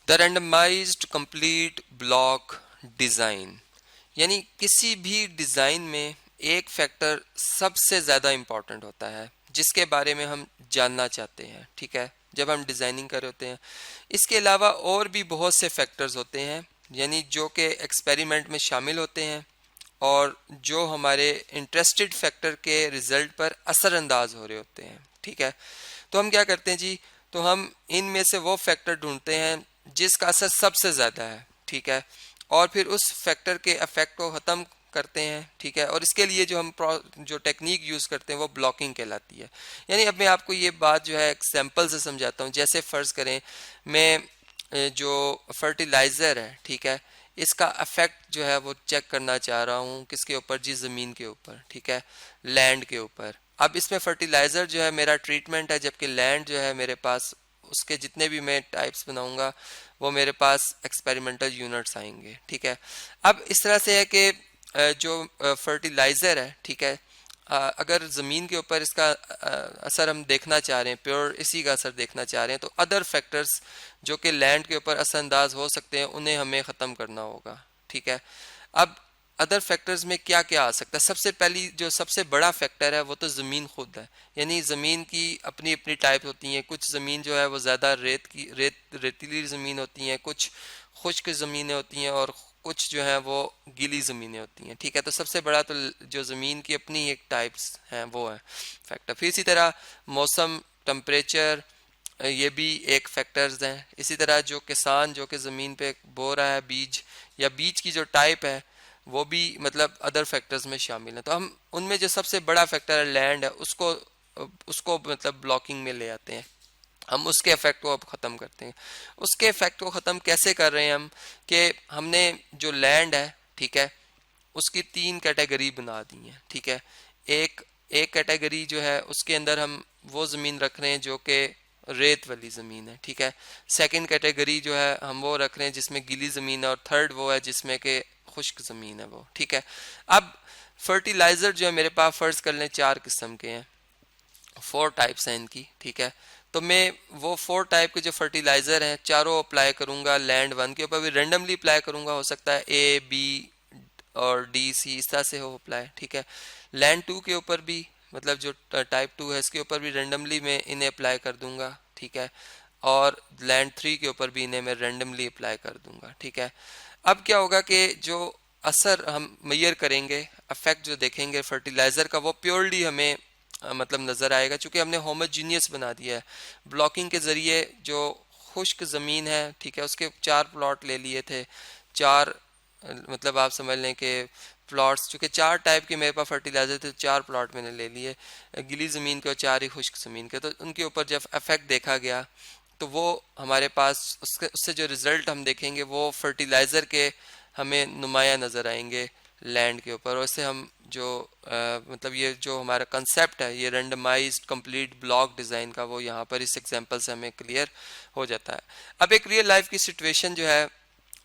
The randomized complete block design, यानी किसी भी डिज़ाइन में एक फैक्टर सबसे ज़्यादा इम्पॉर्टेंट होता है जिसके बारे में हम जानना चाहते हैं, ठीक है, जब हम डिज़ाइनिंग कर रहे होते हैं। इसके अलावा और भी बहुत से फैक्टर्स होते हैं, यानी जो कि एक्सपेरिमेंट में शामिल होते हैं और जो हमारे इंटरेस्टेड फैक्टर के रिजल्ट पर असरअंदाज हो रहे होते हैं, ठीक है। तो हम क्या करते हैं जी, तो हम इनमें से वो फैक्टर ढूंढते हैं जिसका असर सबसे ज़्यादा है, ठीक है, और फिर उस फैक्टर के इफेक्ट को ख़त्म करते हैं, ठीक है। और इसके लिए जो हम जो टेक्निक यूज़ करते हैं वो ब्लॉकिंग कहलाती है। यानी अब मैं आपको ये बात जो है एग्जांपल से समझाता हूँ। जैसे फ़र्ज़ करें मैं जो फर्टिलाइज़र है, ठीक है, इसका इफेक्ट जो है वो चेक करना चाह रहा हूँ किसके ऊपर जी, ज़मीन के ऊपर, ठीक है, लैंड के ऊपर। अब इसमें फर्टिलाइज़र जो है मेरा ट्रीटमेंट है, जबकि लैंड जो है मेरे पास उसके जितने भी मैं टाइप्स बनाऊंगा वो मेरे पास एक्सपेरिमेंटल यूनिट्स आएंगे, ठीक है। अब इस तरह से है कि जो फर्टिलाइज़र है, ठीक है, अगर ज़मीन के ऊपर इसका असर हम देखना चाह रहे हैं, प्योर इसी का असर देखना चाह रहे हैं, तो अदर फैक्टर्स जो कि लैंड के ऊपर असरअंदाज हो सकते हैं उन्हें हमें ख़त्म करना होगा, ठीक है। अब अदर फैक्टर्स में क्या क्या आ सकता है? सबसे पहली जो सबसे बड़ा फैक्टर है वो तो ज़मीन खुद है। यानी ज़मीन की अपनी अपनी टाइप होती हैं। कुछ ज़मीन जो है वो ज़्यादा रेतीली ज़मीन होती हैं, कुछ खुश्क ज़मीनें होती हैं और कुछ जो है वो गीली ज़मीनें होती हैं, ठीक है। तो सबसे बड़ा तो जो ज़मीन की अपनी एक टाइप्स हैं वो है फैक्टर। फिर इसी तरह मौसम, टेम्परेचर, ये भी एक फैक्टर्स हैं। इसी तरह जो किसान जो कि ज़मीन पे बो रहा है बीज, या बीज की जो टाइप है वो भी मतलब अदर फैक्टर्स में शामिल है। तो हम उनमें जो सबसे बड़ा फैक्टर है लैंड है, उसको उसको मतलब ब्लॉकिंग में ले आते हैं। हम उसके इफेक्ट को अब ख़त्म करते हैं। उसके इफेक्ट को ख़त्म कैसे कर रहे हैं हम, कि हमने जो लैंड है, ठीक है, उसकी 3 कैटेगरी बना दी है, ठीक है। एक एक कैटेगरी जो है उसके अंदर हम वो ज़मीन रख रहे हैं जो कि रेत वाली ज़मीन है, ठीक है। सेकंड कैटेगरी जो है हम वो रख रहे हैं जिसमें गीली ज़मीन है, और थर्ड वो है जिसमें कि खुश्क ज़मीन है वो, ठीक है। अब फर्टिलाइज़र जो है मेरे पास फ़र्ज़ कर लें 4 किस्म के हैं, 4 टाइप्स हैं इनकी, ठीक है। तो मैं वो 4 टाइप के जो फर्टिलाइज़र हैं चारों अप्लाई करूँगा लैंड 1 के ऊपर, भी रेंडमली अप्लाई करूँगा, हो सकता है ए बी और डी सी इस तरह से हो अप्लाई, ठीक है। लैंड 2 के ऊपर भी, मतलब जो टाइप 2 है इसके ऊपर भी रेंडमली मैं इन्हें अप्लाई कर दूंगा, ठीक है। और लैंड 3 के ऊपर भी इन्हें मैं रेंडमली अप्लाई कर दूंगा, ठीक है। अब क्या होगा कि जो असर हम मेजर करेंगे, इफेक्ट जो देखेंगे फर्टिलाइज़र का, वो प्योरली हमें मतलब नज़र आएगा, चूँकि हमने होमोजीनियस बना दिया है ब्लॉकिंग के ज़रिए। जो खुश्क ज़मीन है, ठीक है, उसके 4 प्लॉट ले लिए थे, 4 मतलब आप समझ लें कि प्लॉट्स, चूँकि 4 टाइप के मेरे पास फर्टिलाइज़र थे, 4 प्लॉट मैंने ले लिए गीली ज़मीन के और 4 ही खुश्क ज़मीन के। तो उनके ऊपर जब इफेक्ट देखा गया तो वो हमारे पास उससे जो रिज़ल्ट हम देखेंगे वो फर्टिलाइज़र के हमें नुमाया नज़र आएंगे लैंड के ऊपर। और इससे हम जो मतलब ये जो हमारा कंसेप्ट है ये रेंडमाइज्ड कंप्लीट ब्लॉक डिज़ाइन का, वो यहाँ पर इस एग्जांपल से हमें क्लियर हो जाता है। अब एक रियल लाइफ की सिचुएशन जो है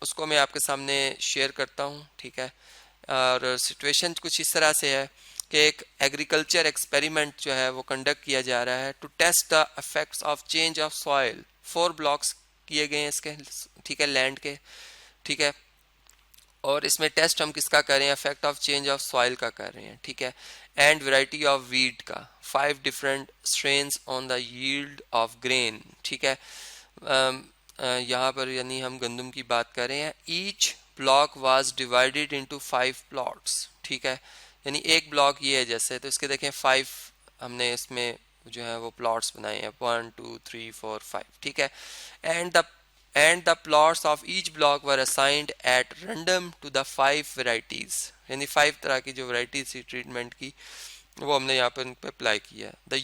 उसको मैं आपके सामने शेयर करता हूँ, ठीक है। और सिचुएशन कुछ इस तरह से है कि एक एग्रीकल्चर एक्सपेरिमेंट जो है वो कंडक्ट किया जा रहा है to test the effects of change of soil. 4 blocks किए गए हैं इसके, ठीक है, लैंड के, ठीक है। और इसमें टेस्ट हम किसका कर रहे हैं, effect of change of soil का कर रहे हैं, ठीक है। एंड वैरायटी ऑफ वीट का, 5 different strains on the yield of grain, ठीक है। यहाँ पर यानी हम गंदम की बात कर रहे हैं। Each block was divided into 5 plots, ठीक है। यानी एक ब्लॉक ये है जैसे, तो इसके देखें 5 हमने इसमें जो है वो प्लॉट्स बनाए हैं, 1 2 3 4 5, ठीक है। And the plots of each block were assigned at random to the 5 varieties, यानी 5 तरह की जो varieties थी ट्रीटमेंट की वो हमने यहाँ पर अप्लाई किया। The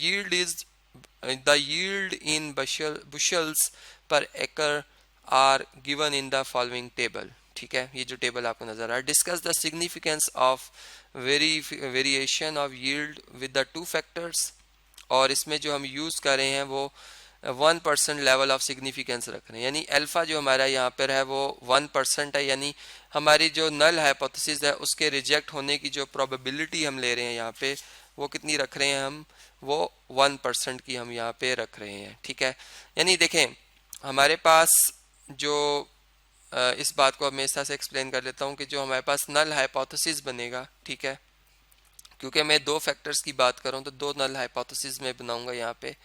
yield in bushels per acre are given in the following table, ठीक है। ये जो टेबल आपको नजर आ रहा है, discuss the significance of variation of yield with the 2 factors. और इसमें जो हम यूज कर रहे हैं वो 1% लेवल ऑफ सिग्निफिकेंस रख रहे हैं, यानी अल्फा जो हमारा यहाँ पर है वो 1% है, यानी हमारी जो नल हाइपोथेसिस है उसके रिजेक्ट होने की जो प्रोबेबिलिटी हम ले रहे हैं यहाँ पे वो कितनी रख रहे हैं हम, वो 1% की हम यहाँ पे रख रहे हैं, ठीक है। यानी देखें हमारे पास जो इस बात को अब मैं इस तरह से एक्सप्लेन कर लेता हूँ कि जो हमारे पास नल हाइपोथेसिस बनेगा, ठीक है, क्योंकि मैं दो फैक्टर्स की बात कर रहा हूँ तो दो नल हाइपोथेसिस में बनाऊंगा यहाँ पे।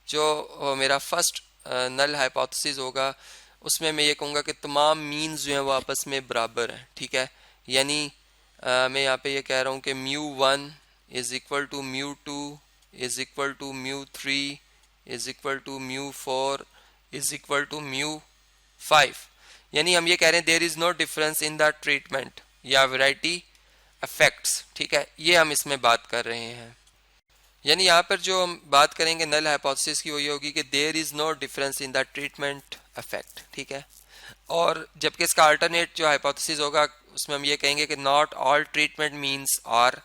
जो मेरा फर्स्ट नल हाइपोथेसिस होगा उसमें मैं ये कहूँगा कि तमाम मीन्स जो हैं वो आपस में बराबर हैं, ठीक है। यानी मैं यहाँ पे ये कह रहा हूँ कि μ1 is equal to μ2 is equal to μ3 is equal to μ4 is equal to μ5। यानी हम ये कह रहे हैं there is no difference in the treatment या वैरायटी इफेक्ट्स, ठीक है, ये हम इसमें बात कर रहे हैं। यानी यहाँ पर जो हम बात करेंगे नल हाइपोथेसिस की वो ये होगी कि there is no difference in the treatment effect, ठीक है। और जबकि इसका अल्टरनेट जो हाइपोथेसिस होगा उसमें हम ये कहेंगे कि not all treatment means are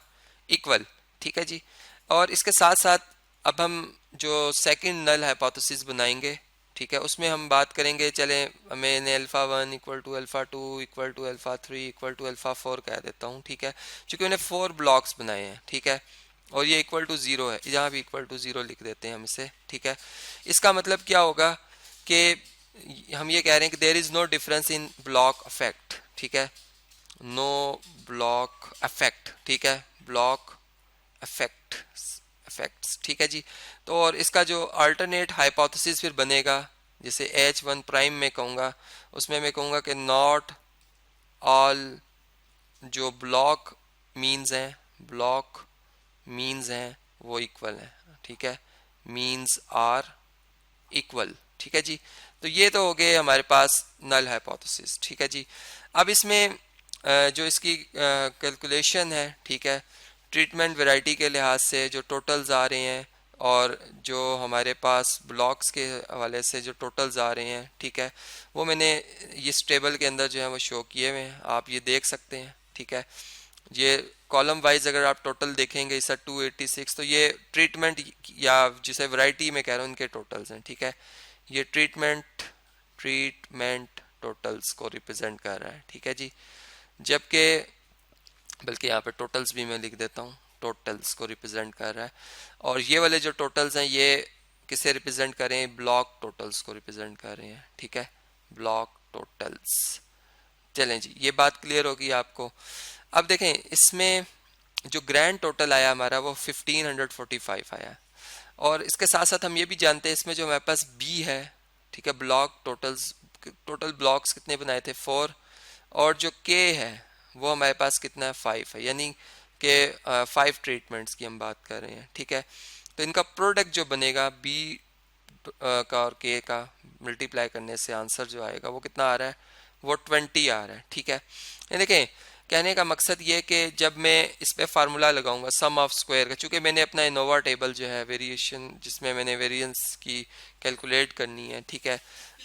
equal, ठीक है जी। और इसके साथ साथ अब हम जो सेकंड नल हाइपोथेसिस बनाएंगे, ठीक है, उसमें हम बात करेंगे, चले मैंने alpha 1 equal to alpha 2 equal to alpha 3 equal to alpha 4 कह देता हूँ, ठीक है, क्योंकि उन्हें 4 ब्लॉक्स बनाए हैं, ठीक है, और ये इक्वल टू 0 है, यहाँ भी इक्वल टू 0 लिख देते हैं हम इसे, ठीक है। इसका मतलब क्या होगा कि हम ये कह रहे हैं कि there is no difference in block effect, ठीक है, नो ब्लॉक इफेक्ट, ठीक है, ब्लॉक इफेक्ट्स, ठीक है जी। तो और इसका जो अल्टरनेट हाइपोथेसिस फिर बनेगा, जैसे H1 प्राइम में कहूँगा, उसमें मैं कहूँगा कि नॉट ऑल जो ब्लॉक मीन्स हैं वो इक्वल हैं, ठीक है, मीन्स आर इक्वल, ठीक है जी। तो ये तो हो गए हमारे पास नल हाइपोथेसिस, ठीक है जी। अब इसमें जो इसकी कैलकुलेशन है, ठीक है, ट्रीटमेंट वैरायटी के लिहाज से जो टोटल्स आ रहे हैं और जो हमारे पास ब्लॉक्स के हवाले से जो टोटल्स आ रहे हैं, ठीक है, वो मैंने इस टेबल के अंदर जो है वो शो किए हुए हैं, आप ये देख सकते हैं, ठीक है। ये कॉलम वाइज अगर आप टोटल देखेंगे इस 286, तो ये ट्रीटमेंट या जिसे वैरायटी में कह रहा हूँ इनके टोटल्स हैं, ठीक है। ये ट्रीटमेंट टोटल्स को रिप्रेजेंट कर रहा है, ठीक है जी। जबकि बल्कि यहाँ पे टोटल्स भी मैं लिख देता हूँ, टोटल्स को रिप्रेजेंट कर रहा है। और ये वाले जो टोटल्स हैं ये किसे रिप्रेजेंट कर रहे हैं, ब्लॉक टोटल्स को रिप्रेजेंट कर रहे हैं, ठीक है, ब्लॉक टोटल्स। चलें जी, ये बात क्लियर होगी आपको। अब देखें इसमें जो ग्रैंड टोटल आया हमारा वो 1545 आया। और इसके साथ साथ हम ये भी जानते हैं इसमें जो हमारे पास बी है, ठीक है, ब्लॉक टोटल्स, टोटल ब्लॉक्स कितने बनाए थे 4, और जो के है वो हमारे पास कितना है 5 है, यानी कि 5 ट्रीटमेंट्स की हम बात कर रहे हैं, ठीक है। तो इनका प्रोडक्ट जो बनेगा बी का और के का मल्टीप्लाई करने से आंसर जो आएगा वो कितना आ रहा है, वो 20 आ रहा है, ठीक है। ये देखें कहने का मकसद ये कि जब मैं इस पे फार्मूला लगाऊंगा सम ऑफ स्क्वायर का, चूंकि मैंने अपना इनोवा टेबल जो है वेरिएशन जिसमें मैंने वेरिएंस की कैलकुलेट करनी है, ठीक है,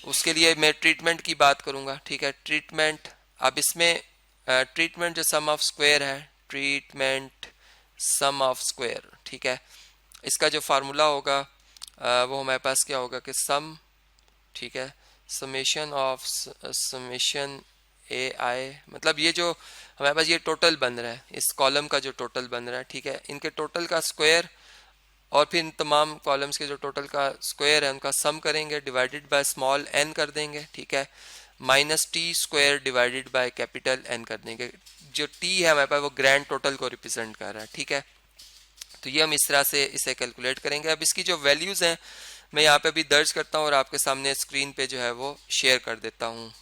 उसके लिए मैं ट्रीटमेंट की बात करूंगा, ठीक है, ट्रीटमेंट। अब इसमें ट्रीटमेंट जो सम ऑफ स्क्वायर है, ट्रीटमेंट सम ऑफ स्क्वायर, ठीक है, इसका जो फार्मूला होगा वो हमारे पास क्या होगा कि सम, ठीक है, समेशन ऑफ समेशन ए आई, मतलब ये जो हमारे पास ये टोटल बन रहा है, इस कॉलम का जो टोटल बन रहा है, ठीक है, इनके टोटल का स्क्वायर और फिर इन तमाम कॉलम्स के जो टोटल का स्क्वायर है उनका सम करेंगे, डिवाइडेड बाय स्मॉल एन कर देंगे, ठीक है, minus T square divided by capital N कर देंगे। जो टी है हमारे पास वो ग्रैंड टोटल को रिप्रेजेंट कर रहा है, ठीक है। तो ये हम इस तरह से इसे कैलकुलेट करेंगे। अब इसकी जो वैल्यूज़ हैं मैं यहाँ पे भी दर्ज करता हूँ और आपके सामने स्क्रीन पे जो है वो शेयर कर देता हूँ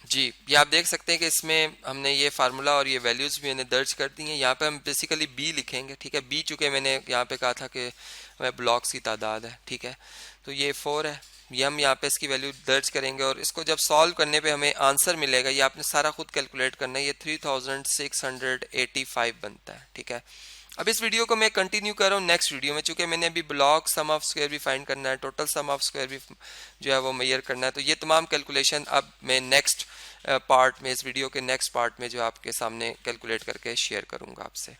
जी। ये आप देख सकते हैं कि इसमें हमने ये फार्मूला और ये वैल्यूज़ भी मैंने दर्ज कर दी हैं। यहाँ पे हम बेसिकली बी लिखेंगे, ठीक है, बी चूँकि मैंने यहाँ पे कहा था कि हमें ब्लॉक्स की तादाद है, ठीक है, तो ये 4 है, ये हम यहाँ पे इसकी वैल्यू दर्ज करेंगे और इसको जब सॉल्व करने पे हमें आंसर मिलेगा, ये आपने सारा खुद कैलकुलेट करना है, ये 3685 बनता है, ठीक है। अब इस वीडियो को मैं कंटिन्यू कर रहा हूँ नेक्स्ट वीडियो में, चूंकि मैंने अभी ब्लॉक सम ऑफ स्क्वायर भी फाइंड करना है, टोटल सम ऑफ स्क्वायर भी जो है वो मेजर करना है। तो ये तमाम कैलकुलेशन अब मैं नेक्स्ट पार्ट में, इस वीडियो के नेक्स्ट पार्ट में जो आपके सामने कैलकुलेट करके शेयर करूँगा आपसे।